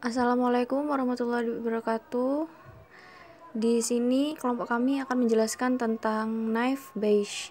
Assalamualaikum warahmatullahi wabarakatuh. Di sini kelompok kami akan menjelaskan tentang knife bash.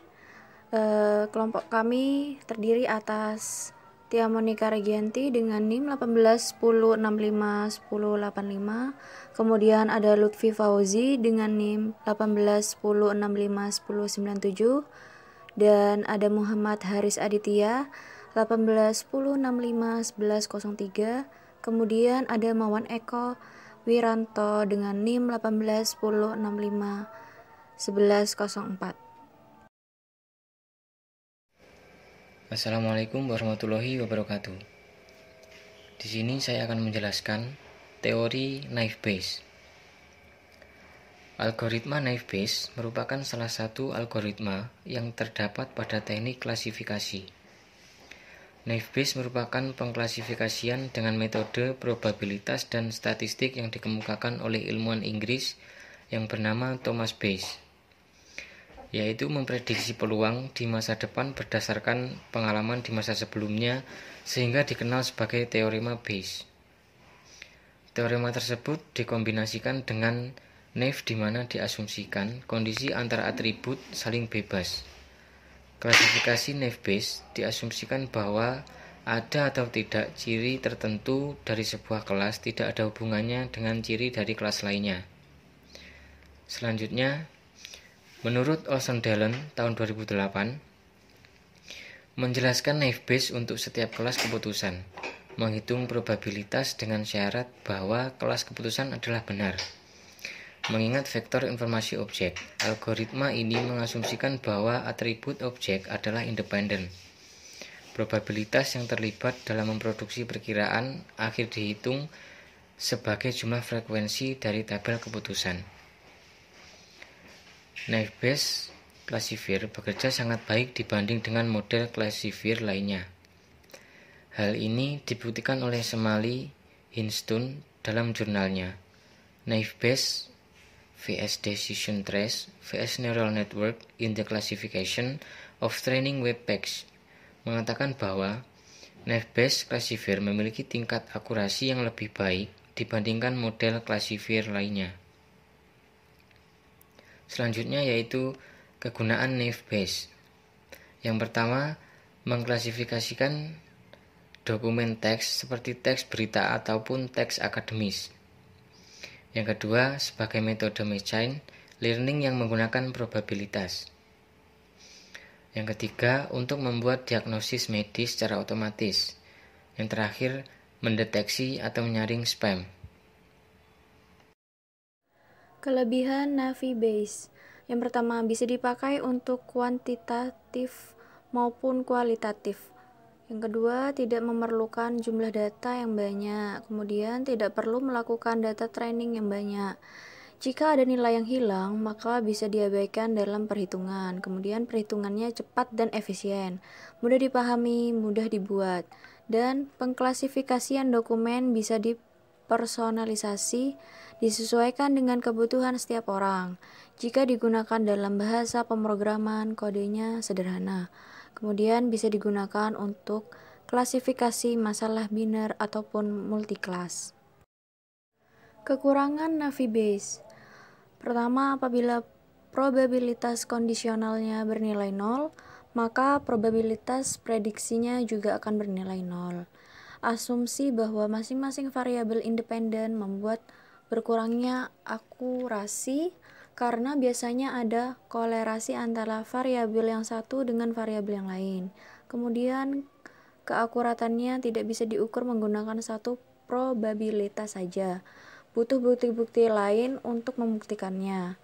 Kelompok kami terdiri atas Tia Monika Regianti dengan NIM 1810651085. Kemudian ada Lutfi Fauzi dengan NIM 1810651097 dan ada Muhammad Haris Aditya 1810651103. Kemudian ada Mawan Eko Wiranto dengan NIM 1810651104. Assalamualaikum warahmatullahi wabarakatuh. Di sini saya akan menjelaskan teori knife bash. Algoritma knife bash merupakan salah satu algoritma yang terdapat pada teknik klasifikasi. Knife bash merupakan pengklasifikasian dengan metode probabilitas dan statistik yang dikemukakan oleh ilmuwan Inggris yang bernama Thomas Bayes, yaitu memprediksi peluang di masa depan berdasarkan pengalaman di masa sebelumnya sehingga dikenal sebagai teorema Bayes. Teorema tersebut dikombinasikan dengan knife di mana diasumsikan kondisi antara atribut saling bebas. Klasifikasi knife bash diasumsikan bahwa ada atau tidak ciri tertentu dari sebuah kelas tidak ada hubungannya dengan ciri dari kelas lainnya. Selanjutnya, menurut Olson Dallon tahun 2008, menjelaskan knife bash untuk setiap kelas keputusan, menghitung probabilitas dengan syarat bahwa kelas keputusan adalah benar. Mengingat vektor informasi objek, algoritma ini mengasumsikan bahwa atribut objek adalah independen. Probabilitas yang terlibat dalam memproduksi perkiraan akhir dihitung sebagai jumlah frekuensi dari tabel keputusan. Knife bash classifier bekerja sangat baik dibanding dengan model classifier lainnya. Hal ini dibuktikan oleh Semali Hinstone dalam jurnalnya Knife bash vs Decision Trees vs Neural Network in the Classification of Training Web Pages, mengatakan bahwa knife bash classifier memiliki tingkat akurasi yang lebih baik dibandingkan model classifier lainnya. Selanjutnya yaitu kegunaan knife bash. Yang pertama, mengklasifikasikan dokumen teks seperti teks berita ataupun teks akademis. Yang kedua, sebagai metode machine learning yang menggunakan probabilitas. Yang ketiga, untuk membuat diagnosis medis secara otomatis. Yang terakhir, mendeteksi atau menyaring spam. Kelebihan Navi Bayes. Yang pertama, bisa dipakai untuk kuantitatif maupun kualitatif. Yang kedua, tidak memerlukan jumlah data yang banyak. Kemudian, tidak perlu melakukan data training yang banyak. Jika ada nilai yang hilang, maka bisa diabaikan dalam perhitungan. Kemudian, perhitungannya cepat dan efisien, mudah dipahami, mudah dibuat. Dan pengklasifikasian dokumen bisa dipersonalisasi, disesuaikan dengan kebutuhan setiap orang. Jika digunakan dalam bahasa pemrograman, kodenya sederhana. Kemudian bisa digunakan untuk klasifikasi masalah biner ataupun multiclass. Kekurangan Navi Bayes. Pertama, apabila probabilitas kondisionalnya bernilai 0, maka probabilitas prediksinya juga akan bernilai 0. Asumsi bahwa masing-masing variabel independen membuat berkurangnya akurasi karena biasanya ada kolerasi antara variabel yang satu dengan variabel yang lain. Kemudian keakuratannya tidak bisa diukur menggunakan satu probabilitas saja. Butuh bukti-bukti lain untuk membuktikannya.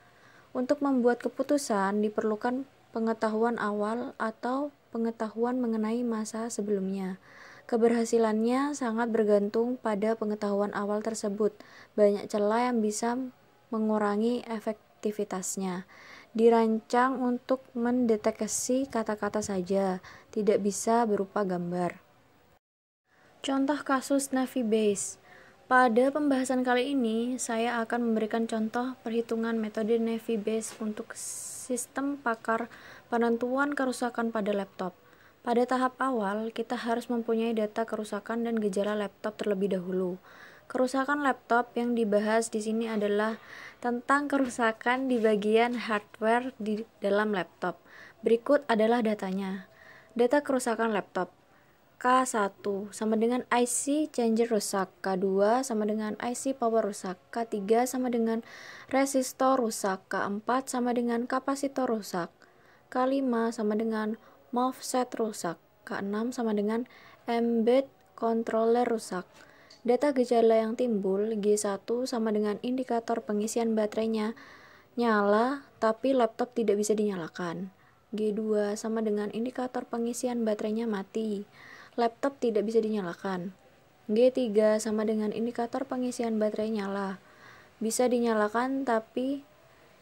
Untuk membuat keputusan diperlukan pengetahuan awal atau pengetahuan mengenai masa sebelumnya. Keberhasilannya sangat bergantung pada pengetahuan awal tersebut. Banyak celah yang bisa mengurangi efektivitasnya. Dirancang untuk mendeteksi kata-kata saja, tidak bisa berupa gambar. Contoh kasus Navi Bayes. Pada pembahasan kali ini, saya akan memberikan contoh perhitungan metode Navi Bayes untuk sistem pakar penentuan kerusakan pada laptop. Pada tahap awal, kita harus mempunyai data kerusakan dan gejala laptop terlebih dahulu. Kerusakan laptop yang dibahas di sini adalah tentang kerusakan di bagian hardware di dalam laptop. Berikut adalah datanya. Data kerusakan laptop. K1 sama dengan IC changer rusak, K2 sama dengan IC power rusak, K3 sama dengan resistor rusak, K4 sama dengan kapasitor rusak, K5 sama dengan MOSFET rusak, K6 sama dengan embed controller rusak. Data gejala yang timbul, G1 sama dengan indikator pengisian baterainya nyala tapi laptop tidak bisa dinyalakan. G2 sama dengan indikator pengisian baterainya mati, laptop tidak bisa dinyalakan. G3 sama dengan indikator pengisian baterai nyala, bisa dinyalakan tapi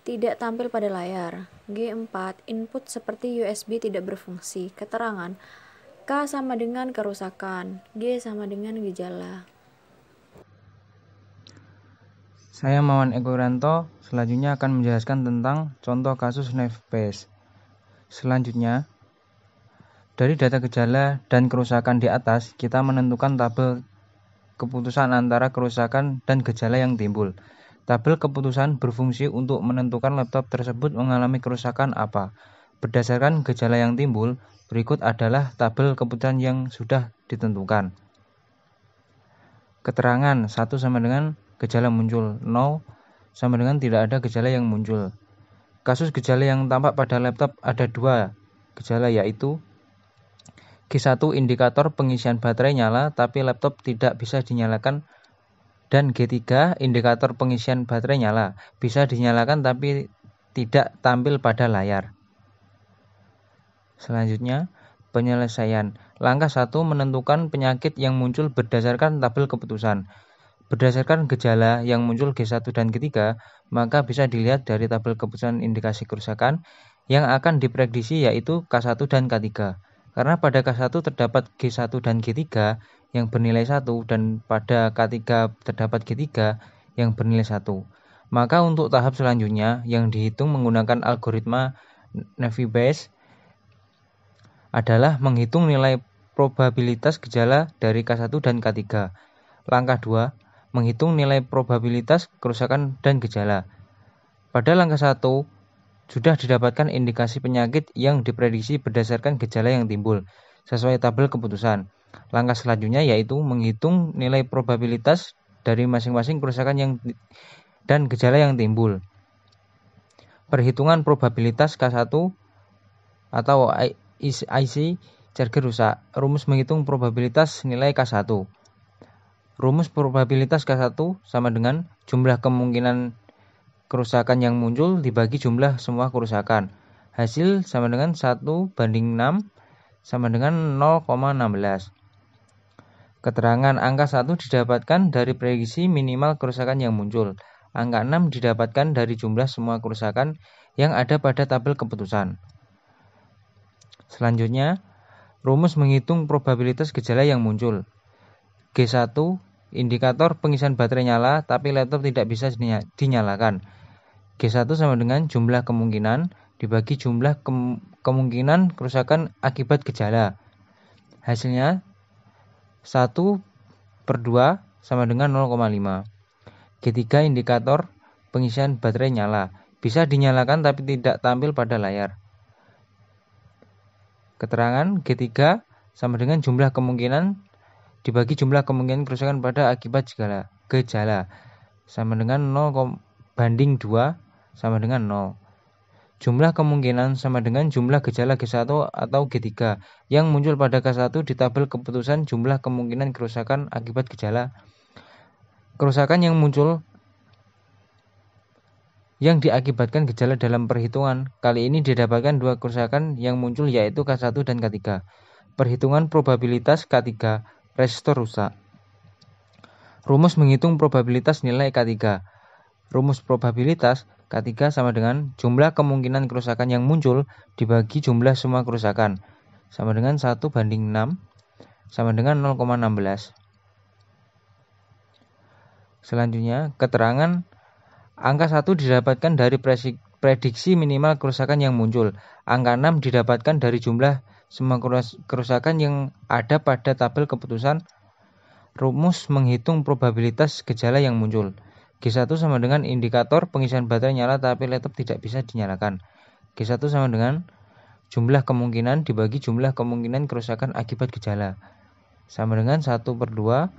tidak tampil pada layar. G4, input seperti USB tidak berfungsi. Keterangan, K sama dengan kerusakan, G sama dengan gejala. Saya Mawan Eko Ranto, selanjutnya akan menjelaskan tentang contoh kasus Nevbase. Selanjutnya, dari data gejala dan kerusakan di atas, kita menentukan tabel keputusan antara kerusakan dan gejala yang timbul. Tabel keputusan berfungsi untuk menentukan laptop tersebut mengalami kerusakan apa. Berdasarkan gejala yang timbul, berikut adalah tabel keputusan yang sudah ditentukan. Keterangan 1 sama dengan gejala muncul, 0 sama dengan tidak ada gejala yang muncul. Kasus gejala yang tampak pada laptop ada 2 gejala, yaitu G1 indikator pengisian baterai nyala tapi laptop tidak bisa dinyalakan, dan G3 indikator pengisian baterai nyala, bisa dinyalakan tapi tidak tampil pada layar. Selanjutnya, penyelesaian. Langkah 1, menentukan penyakit yang muncul berdasarkan tabel keputusan. Berdasarkan gejala yang muncul G1 dan G3, maka bisa dilihat dari tabel keputusan indikasi kerusakan yang akan diprediksi, yaitu K1 dan K3. Karena pada K1 terdapat G1 dan G3 yang bernilai 1 dan pada K3 terdapat G3 yang bernilai 1. Maka untuk tahap selanjutnya yang dihitung menggunakan algoritma Nevbase adalah menghitung nilai probabilitas gejala dari K1 dan K3. Langkah 2, menghitung nilai probabilitas kerusakan dan gejala. Pada langkah 1, sudah didapatkan indikasi penyakit yang diprediksi berdasarkan gejala yang timbul, sesuai tabel keputusan. Langkah selanjutnya yaitu menghitung nilai probabilitas dari masing-masing kerusakan dan gejala yang timbul. Perhitungan probabilitas K1 atau IC charger rusak. Rumus menghitung probabilitas nilai K1. Rumus probabilitas K1 sama dengan jumlah kemungkinan kerusakan yang muncul dibagi jumlah semua kerusakan. Hasil sama dengan 1/6 sama dengan 0,16. Keterangan angka 1 didapatkan dari prediksi minimal kerusakan yang muncul. Angka 6 didapatkan dari jumlah semua kerusakan yang ada pada tabel keputusan. Selanjutnya, rumus menghitung probabilitas gejala yang muncul. G1, indikator pengisian baterai nyala tapi laptop tidak bisa dinyalakan. G1 sama dengan jumlah kemungkinan dibagi jumlah kemungkinan kerusakan akibat gejala. Hasilnya 1/2 sama dengan 0,5. G3 indikator pengisian baterai nyala, bisa dinyalakan tapi tidak tampil pada layar. Keterangan G3 sama dengan jumlah kemungkinan dibagi jumlah kemungkinan kerusakan pada akibat gejala, sama dengan 0/2 sama dengan 0. Jumlah kemungkinan sama dengan jumlah gejala G1 atau G3 yang muncul pada K1 di tabel keputusan jumlah kemungkinan kerusakan akibat gejala. Kerusakan yang muncul yang diakibatkan gejala dalam perhitungan. Kali ini didapatkan 2 kerusakan yang muncul, yaitu K1 dan K3. Perhitungan probabilitas K3, resistor rusak. Rumus menghitung probabilitas nilai K3. Rumus probabilitas K3 sama dengan jumlah kemungkinan kerusakan yang muncul dibagi jumlah semua kerusakan, sama dengan 1/6 sama dengan 0,16. Selanjutnya, keterangan angka 1 didapatkan dari prediksi minimal kerusakan yang muncul. Angka 6 didapatkan dari jumlah semua kerusakan yang ada pada tabel keputusan. Rumus menghitung probabilitas gejala yang muncul. G1 sama dengan indikator pengisian baterai nyala tapi laptop tidak bisa dinyalakan. G1 sama dengan jumlah kemungkinan dibagi jumlah kemungkinan kerusakan akibat gejala. Sama dengan 1/2,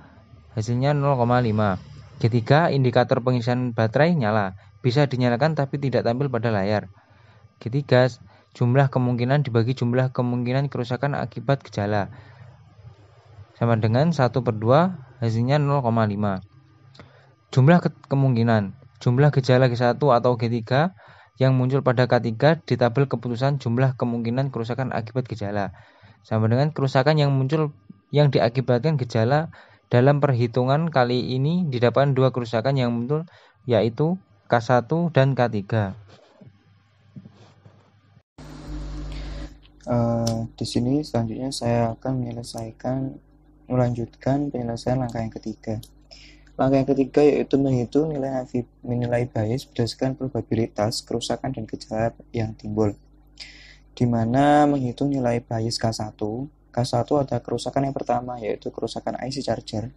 hasilnya 0,5. G3, indikator pengisian baterai nyala, bisa dinyalakan tapi tidak tampil pada layar. G3, jumlah kemungkinan dibagi jumlah kemungkinan kerusakan akibat gejala. Sama dengan 1/2, hasilnya 0,5. Jumlah kemungkinan, jumlah gejala G1 atau G3 yang muncul pada K3 di tabel keputusan jumlah kemungkinan kerusakan akibat gejala. Sama dengan kerusakan yang muncul yang diakibatkan gejala. Dalam perhitungan kali ini didapatkan 2 kerusakan yang muncul, yaitu K1 dan K3. Di sini selanjutnya saya akan melanjutkan penyelesaian langkah yang ketiga. Langkah yang ketiga yaitu menghitung nilai bias berdasarkan probabilitas kerusakan dan gejala yang timbul. Di mana menghitung nilai bias K1 adalah kerusakan yang pertama, yaitu kerusakan IC charger.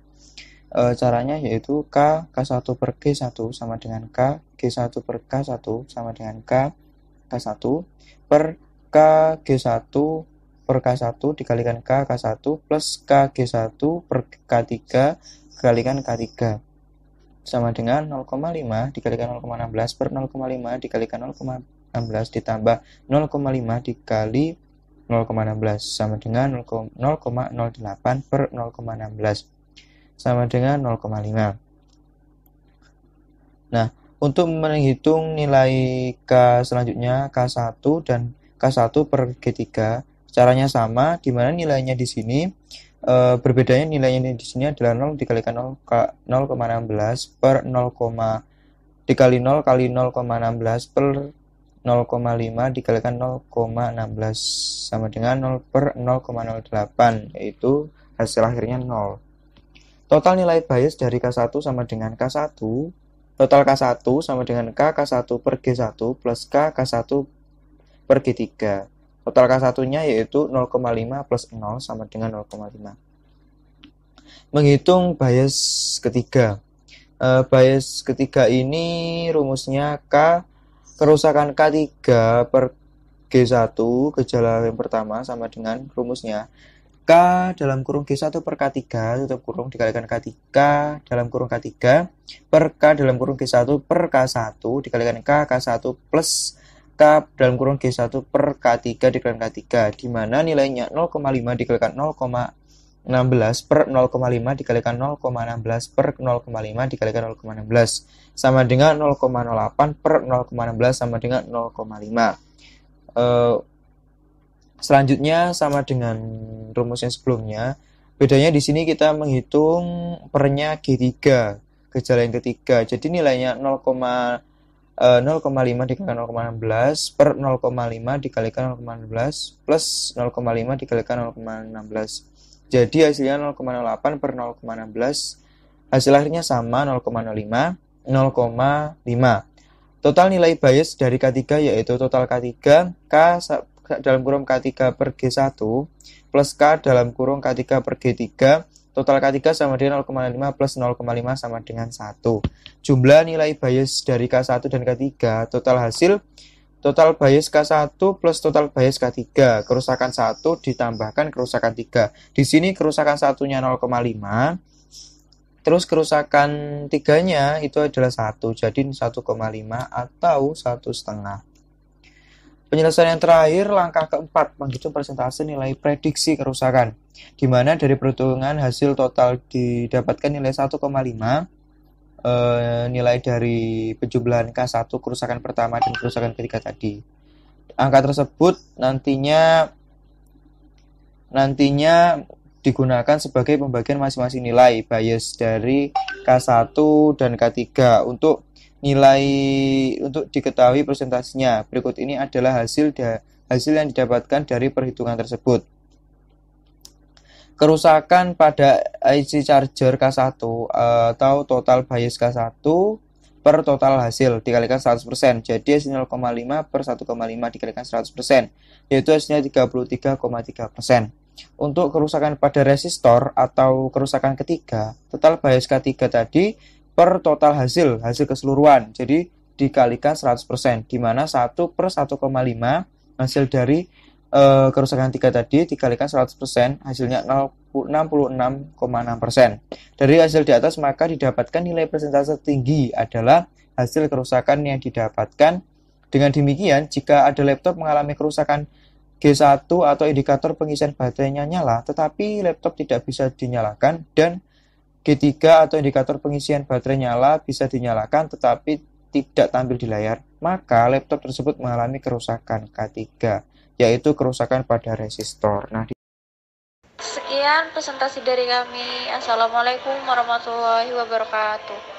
Caranya yaitu K1 per G1 sama dengan K, G1 per K1 sama dengan K1 per K G1 per K1 dikalikan K K1 plus K G1 per K3 dikalikan K3 sama dengan 0,5 dikalikan 0,16 per 0,5 dikalikan 0,16 ditambah 0,5 dikali 0,16 sama dengan 0,08 per 0,16 sama dengan 0,5. Nah, untuk menghitung nilai K selanjutnya K1 dan K1 per G3, caranya sama, di mana nilainya di sini berbedanya nilainya di sini adalah 0 dikalikan 0,16 per 0, dikali 0 kali 0,16 per 0,5 dikalikan 0,16 sama dengan 0 per 0,08, yaitu hasil akhirnya 0. Total nilai bias dari K1 sama dengan K1, total K1 sama dengan K1 per G1 plus K1 per G3. Total K1-nya yaitu 0,5 plus 0 sama dengan 0,5. Menghitung bias ketiga. Bias ketiga ini rumusnya kerusakan K3 per G1, gejala yang pertama sama dengan rumusnya K dalam kurung G1 per K3 tutup kurung dikalikan K3 dalam kurung K3 per K dalam kurung G1 per K1 dikalikan K1 plus K dalam kurung G1 per K3 dikalikan K3, di mana nilainya 0,5 dikalikan 0,16 per 0,5 dikalikan 0,16 per 0,5 dikalikan 0,16 sama dengan 0,08 per 0,16 sama dengan 0,5. Selanjutnya sama dengan rumus yang sebelumnya. Bedanya di sini kita menghitung pernya G3, gejala yang ketiga. Jadi nilainya 0,5 dikalikan 0,16 per 0,5 dikalikan 0,16 plus 0,5 dikalikan 0,16. Jadi hasilnya 0,08 per 0,16. Hasil akhirnya sama 0,05. Total nilai bias dari K3 yaitu total K3 K dalam kurung K3 per G1 plus K dalam kurung K3 per G3. Total K3 sama dengan 0,5 plus 0,5 sama dengan 1. Jumlah nilai bias dari K1 dan K3, total bias K1 plus total bias K3. Kerusakan 1 ditambahkan kerusakan 3. Di sini kerusakan 1-nya 0,5. Terus kerusakan 3-nya itu adalah 1. Jadi 1,5 atau 1,5. Penyelesaian yang terakhir, langkah keempat, menghitung persentase nilai prediksi kerusakan, di mana dari perhitungan hasil total didapatkan nilai 1,5, nilai dari penjumlahan K1 kerusakan pertama dan kerusakan ketiga tadi. Angka tersebut nantinya digunakan sebagai pembagian masing-masing nilai bias dari K1 dan K3 untuk diketahui presentasinya. Berikut ini adalah hasil yang didapatkan dari perhitungan tersebut. Kerusakan pada IC charger K1 atau total bias K1 per total hasil dikalikan 100%. Jadi hasilnya 0,5 per 1,5 dikalikan 100%, yaitu hasilnya 33,3%. Untuk kerusakan pada resistor atau kerusakan ketiga, total bias K3 tadi per total hasil keseluruhan. Jadi dikalikan 100%, di mana 1 per 1,5 hasil dari kerusakan 3 tadi dikalikan 100%, hasilnya 66,6%. Dari hasil di atas maka didapatkan nilai persentase tinggi adalah hasil kerusakan yang didapatkan. Dengan demikian, jika ada laptop mengalami kerusakan G1 atau indikator pengisian baterainya nyala, tetapi laptop tidak bisa dinyalakan, dan G3 atau indikator pengisian baterai nyala bisa dinyalakan tetapi tidak tampil di layar, maka laptop tersebut mengalami kerusakan K3, yaitu kerusakan pada resistor. Nah, Sekian presentasi dari kami. Assalamualaikum warahmatullahi wabarakatuh.